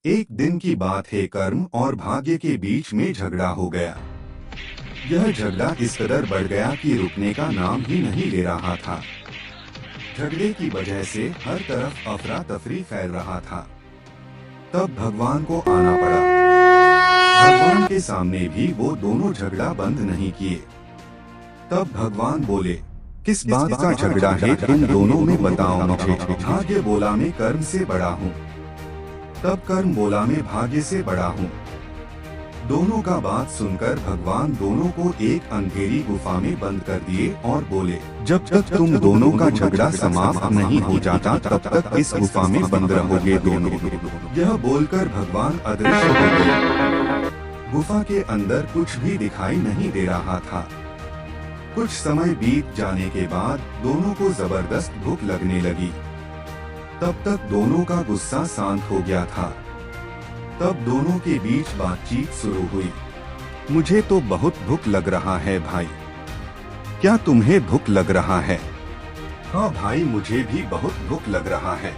एक दिन की बात है, कर्म और भाग्य के बीच में झगड़ा हो गया। यह झगड़ा इस कदर बढ़ गया कि रुकने का नाम ही नहीं ले रहा था। झगड़े की वजह से हर तरफ अफरा तफरी फैल रहा था। तब भगवान को आना पड़ा। भगवान के सामने भी वो दोनों झगड़ा बंद नहीं किए। तब भगवान बोले, किस बात का झगड़ा है तुम दोनों में, बताओ मुझे। भाग्य बोला, मैं कर्म से बड़ा हूँ। तब कर्म बोला, मैं भाग्य से बड़ा हूँ। दोनों का बात सुनकर भगवान दोनों को एक अंधेरी गुफा में बंद कर दिए और बोले, जब तक तुम दोनों का झगड़ा समाप्त नहीं हो जाता तब तक इस गुफा में बंद रहोगे दोनों। यह बोलकर भगवान अदृश्य हो गए। गुफा के अंदर कुछ भी दिखाई नहीं दे रहा था। कुछ समय बीत जाने के बाद दोनों को जबरदस्त भूख लगने लगी। तब तक दोनों का गुस्सा शांत हो गया था। तब दोनों के बीच बातचीत शुरू हुई। मुझे तो बहुत भूख लग रहा है भाई, क्या तुम्हें भूख लग रहा है? हाँ भाई, मुझे भी बहुत भूख लग रहा है,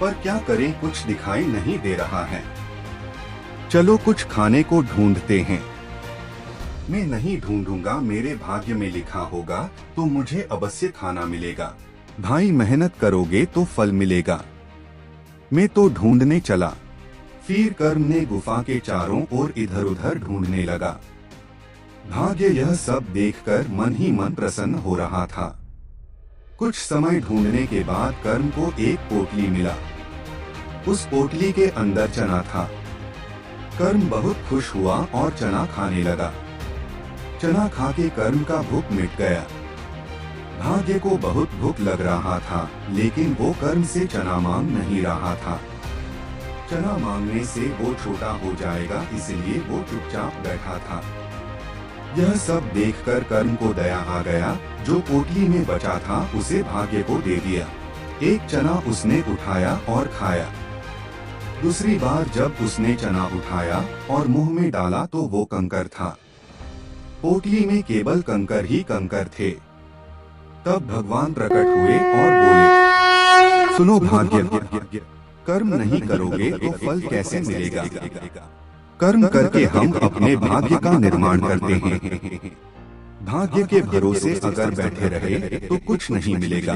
पर क्या करें, कुछ दिखाई नहीं दे रहा है। चलो कुछ खाने को ढूंढते हैं। मैं नहीं ढूंढूंगा, मेरे भाग्य में लिखा होगा तो मुझे अवश्य खाना मिलेगा। भाई, मेहनत करोगे तो फल मिलेगा। मैं तो ढूंढने चला। फिर कर्म ने गुफा के चारों ओर इधर उधर ढूंढने लगा। भाग्य यह सब देखकर मन ही मन प्रसन्न हो रहा था। कुछ समय ढूंढने के बाद कर्म को एक पोटली मिला। उस पोटली के अंदर चना था। कर्म बहुत खुश हुआ और चना खाने लगा। चना खा के कर्म का भूख मिट गया। भाग्य को बहुत भूख लग रहा था, लेकिन वो कर्म से चना मांग नहीं रहा था। चना मांगने से वो छोटा हो जाएगा, इसलिए वो चुपचाप बैठा था। यह सब देखकर कर्म को दया आ गया। जो पोटली में बचा था उसे भाग्य को दे दिया। एक चना उसने उठाया और खाया। दूसरी बार जब उसने चना उठाया और मुंह में डाला तो वो कंकर था। पोटली में केवल कंकर ही कंकर थे। तब भगवान प्रकट हुए और बोले, सुनो भाग्य, कर्म नहीं करोगे तो फल कैसे मिलेगा? कर्म करके हम अपने भाग्य का निर्माण करते हैं। भाग्य के भरोसे अगर बैठे रहे तो कुछ नहीं मिलेगा।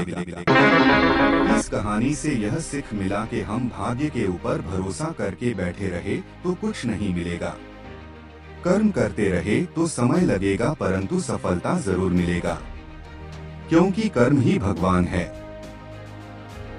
इस कहानी से यह सीख मिला कि हम भाग्य के ऊपर भरोसा करके बैठे रहे तो कुछ नहीं मिलेगा। कर्म करते रहे तो समय लगेगा, परंतु सफलता जरूर मिलेगा, क्योंकि कर्म ही भगवान है।